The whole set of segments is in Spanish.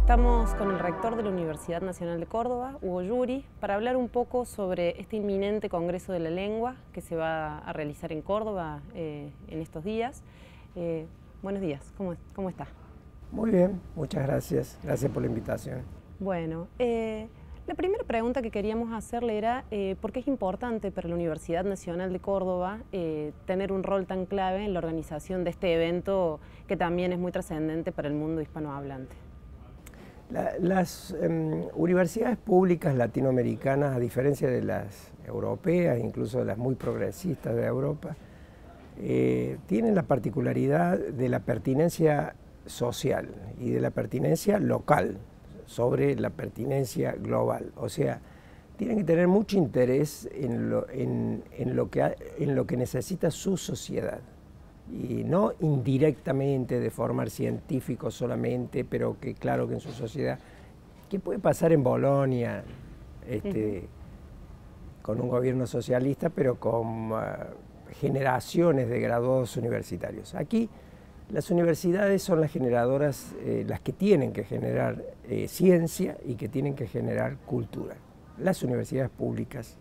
Estamos con el rector de la Universidad Nacional de Córdoba, Hugo Yuri, para hablar un poco sobre este inminente Congreso de la Lengua que se va a realizar en Córdoba en estos días. Buenos días, ¿cómo está? Muy bien, muchas gracias. Gracias por la invitación. Bueno, la primera pregunta que queríamos hacerle era ¿por qué es importante para la Universidad Nacional de Córdoba tener un rol tan clave en la organización de este evento que también es muy trascendente para el mundo hispanohablante? Las universidades públicas latinoamericanas, a diferencia de las europeas, incluso de las muy progresistas de Europa, tienen la particularidad de la pertinencia social y de la pertinencia local sobre la pertinencia global. O sea, tienen que tener mucho interés en lo que necesita su sociedad. Y no indirectamente de formar científicos solamente, pero que claro que en su sociedad, ¿qué puede pasar en Bolonia con un gobierno socialista, pero con generaciones de graduados universitarios? Aquí las universidades son las generadoras, las que tienen que generar ciencia y que tienen que generar cultura. Las universidades públicas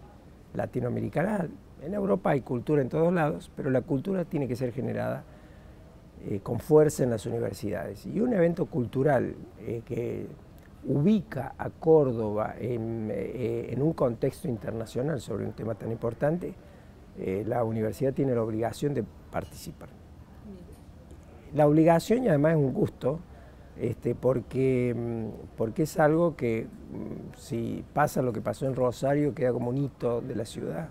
latinoamericanas, en Europa hay cultura en todos lados, pero la cultura tiene que ser generada con fuerza en las universidades. Y un evento cultural que ubica a Córdoba en un contexto internacional sobre un tema tan importante, la universidad tiene la obligación de participar. La obligación y además es un gusto, porque es algo que si pasa lo que pasó en Rosario queda como un hito de la ciudad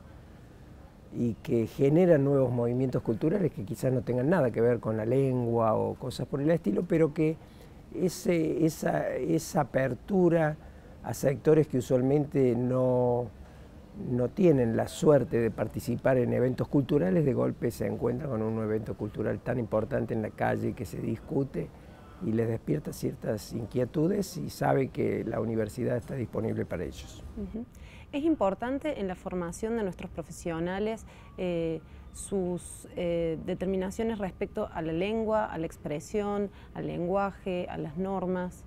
y que genera nuevos movimientos culturales que quizás no tengan nada que ver con la lengua o cosas por el estilo, pero que esa apertura a sectores que usualmente no tienen la suerte de participar en eventos culturales, de golpe se encuentran con un evento cultural tan importante en la calle que se discute y les despierta ciertas inquietudes y sabe que la universidad está disponible para ellos. Es importante en la formación de nuestros profesionales sus determinaciones respecto a la lengua, a la expresión, al lenguaje, a las normas.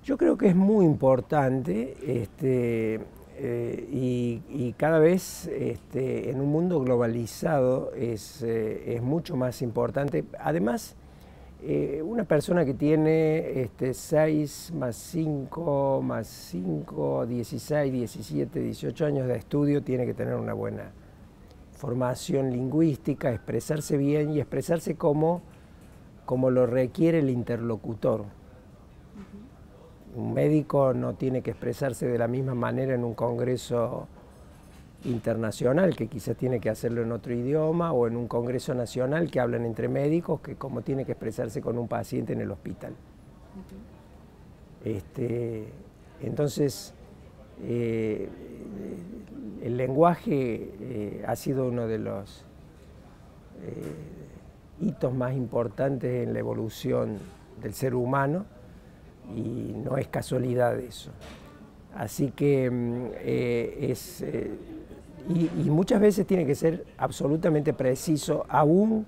Yo creo que es muy importante y cada vez en un mundo globalizado es mucho más importante. Además, una persona que tiene 6 más 5 más 5, 16, 17, 18 años de estudio tiene que tener una buena formación lingüística, expresarse bien y expresarse como lo requiere el interlocutor. Un médico no tiene que expresarse de la misma manera en un congreso internacional, que quizás tiene que hacerlo en otro idioma, o en un congreso nacional que hablan entre médicos, que como tiene que expresarse con un paciente en el hospital. Entonces, el lenguaje ha sido uno de los hitos más importantes en la evolución del ser humano y no es casualidad eso. Así que y muchas veces tiene que ser absolutamente preciso, aún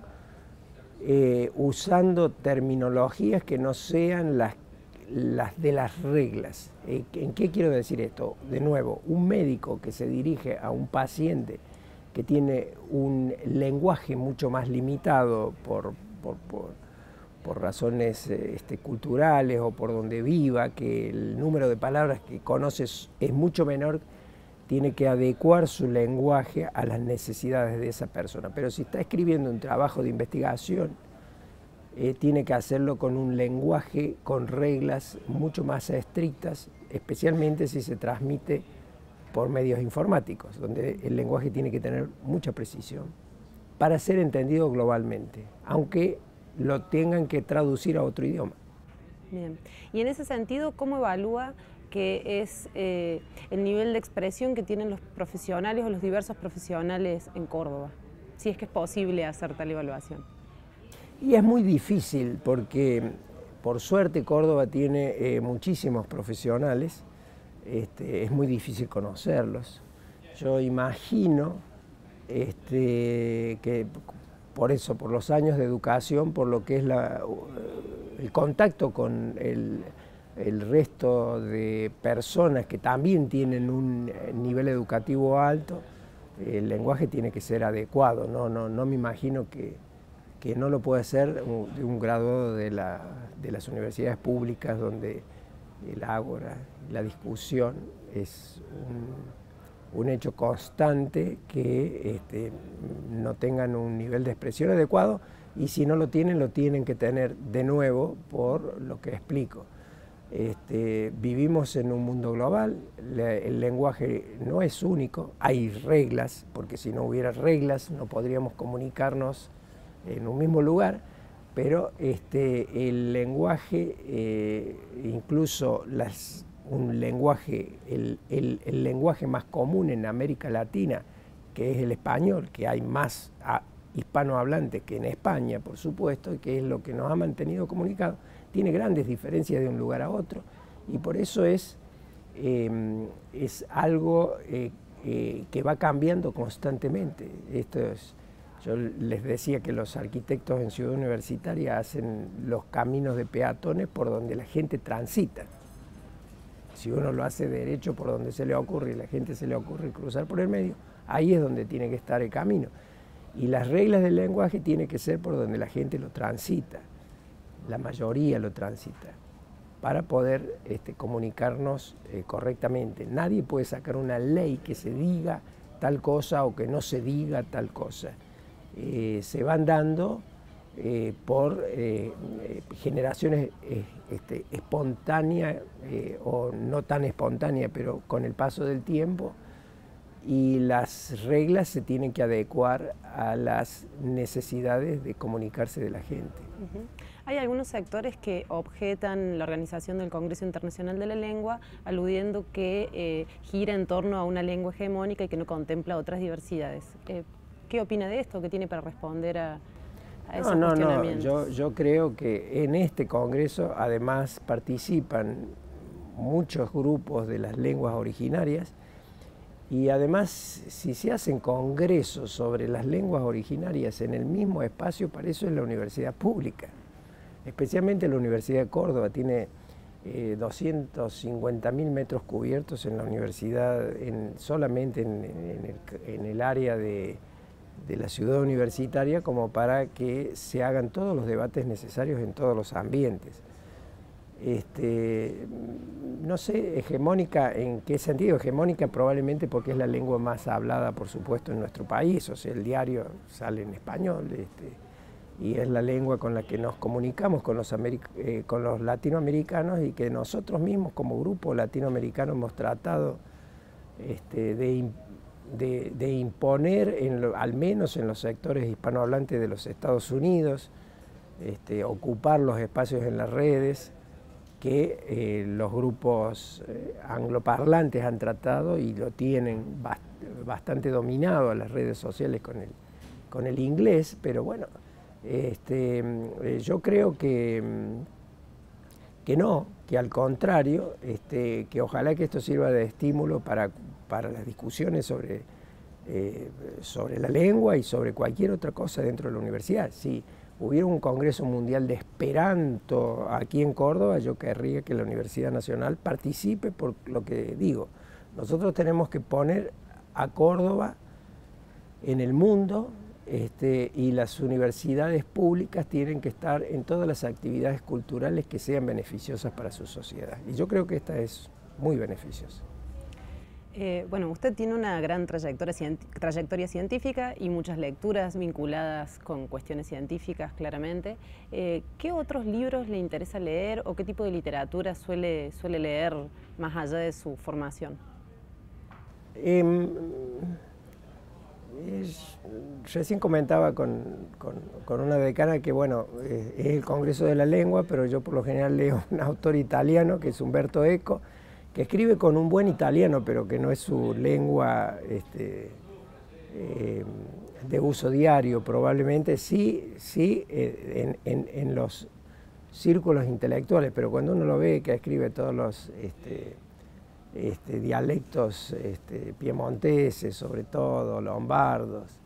usando terminologías que no sean las de las reglas. ¿En qué quiero decir esto? De nuevo, un médico que se dirige a un paciente que tiene un lenguaje mucho más limitado por razones culturales o por donde viva, que el número de palabras que conoces es mucho menor, tiene que adecuar su lenguaje a las necesidades de esa persona. Pero si está escribiendo un trabajo de investigación, tiene que hacerlo con un lenguaje, con reglas mucho más estrictas, especialmente si se transmite por medios informáticos, donde el lenguaje tiene que tener mucha precisión para ser entendido globalmente, aunque lo tengan que traducir a otro idioma. Bien. Y en ese sentido, ¿cómo evalúa que es el nivel de expresión que tienen los profesionales o los diversos profesionales en Córdoba? Si es que es posible hacer tal evaluación. Y es muy difícil porque, por suerte, Córdoba tiene muchísimos profesionales. Es muy difícil conocerlos. Yo imagino que por eso, por los años de educación, por lo que es el contacto con el resto de personas que también tienen un nivel educativo alto, el lenguaje tiene que ser adecuado. No me imagino que no lo puede ser de un graduado de las universidades públicas, donde el ágora, la discusión es un hecho constante, que no tengan un nivel de expresión adecuado, y si no lo tienen que tener de nuevo, por lo que explico. Vivimos en un mundo global, el lenguaje no es único, hay reglas, porque si no hubiera reglas no podríamos comunicarnos en un mismo lugar, pero el lenguaje, incluso un lenguaje, el lenguaje más común en América Latina, que es el español, que hay más hispanohablantes que en España, por supuesto, y que es lo que nos ha mantenido comunicados, tiene grandes diferencias de un lugar a otro, y por eso es algo que va cambiando constantemente. Yo les decía que los arquitectos en Ciudad Universitaria hacen los caminos de peatones por donde la gente transita. Si uno lo hace derecho por donde se le ocurre y la gente se le ocurre cruzar por el medio, ahí es donde tiene que estar el camino. Y las reglas del lenguaje tienen que ser por donde la gente lo transita, la mayoría lo transita, para poder comunicarnos correctamente. Nadie puede sacar una ley que se diga tal cosa o que no se diga tal cosa. Se van dando por generaciones espontáneas o no tan espontáneas, pero con el paso del tiempo, y las reglas se tienen que adecuar a las necesidades de comunicarse de la gente. Hay algunos sectores que objetan la organización del Congreso Internacional de la Lengua, aludiendo que gira en torno a una lengua hegemónica y que no contempla otras diversidades. ¿Qué opina de esto? ¿Qué tiene para responder a esos cuestionamientos? Yo creo que en este Congreso además participan muchos grupos de las lenguas originarias, y además, si se hacen congresos sobre las lenguas originarias en el mismo espacio, para eso es la universidad pública. Especialmente la Universidad de Córdoba tiene 250.000 metros cubiertos en la universidad, solamente en el área de la ciudad universitaria, como para que se hagan todos los debates necesarios en todos los ambientes. No sé, hegemónica, ¿en qué sentido? Hegemónica probablemente porque es la lengua más hablada, por supuesto, en nuestro país, o sea, el diario sale en español, y es la lengua con la que nos comunicamos con los latinoamericanos, y que nosotros mismos como grupo latinoamericano hemos tratado de imponer, al menos en los sectores hispanohablantes de los Estados Unidos, ocupar los espacios en las redes que los grupos angloparlantes han tratado, y lo tienen bastante dominado a las redes sociales con el inglés, pero bueno, yo creo que no, que al contrario, que ojalá que esto sirva de estímulo para las discusiones sobre la lengua y sobre cualquier otra cosa dentro de la universidad. Si hubiera un Congreso Mundial de Esperanto aquí en Córdoba, yo querría que la Universidad Nacional participe, por lo que digo. Nosotros tenemos que poner a Córdoba en el mundo, y las universidades públicas tienen que estar en todas las actividades culturales que sean beneficiosas para su sociedad. Y yo creo que esta es muy beneficiosa. Bueno, usted tiene una gran trayectoria científica y muchas lecturas vinculadas con cuestiones científicas, claramente. ¿Qué otros libros le interesa leer o qué tipo de literatura suele leer más allá de su formación? Recién comentaba con una decana que, bueno, es el Congreso de la Lengua, pero yo por lo general leo un autor italiano, que es Umberto Eco, que escribe con un buen italiano, pero que no es su lengua de uso diario. Probablemente sí en los círculos intelectuales, pero cuando uno lo ve que escribe todos los dialectos piemonteses, sobre todo lombardos,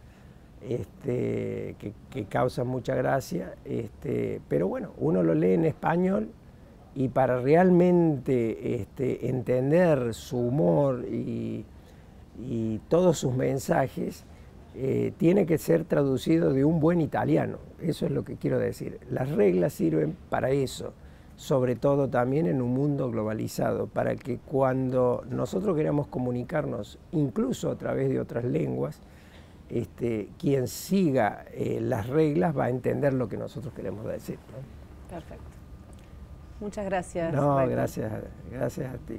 que causan mucha gracia, pero bueno, uno lo lee en español y para realmente entender su humor y todos sus mensajes, tiene que ser traducido de un buen italiano. Eso es lo que quiero decir. Las reglas sirven para eso, sobre todo también en un mundo globalizado, para que cuando nosotros queramos comunicarnos, incluso a través de otras lenguas, quien siga las reglas va a entender lo que nosotros queremos decir, ¿no? Perfecto. Muchas gracias. No, Rector. gracias a ti.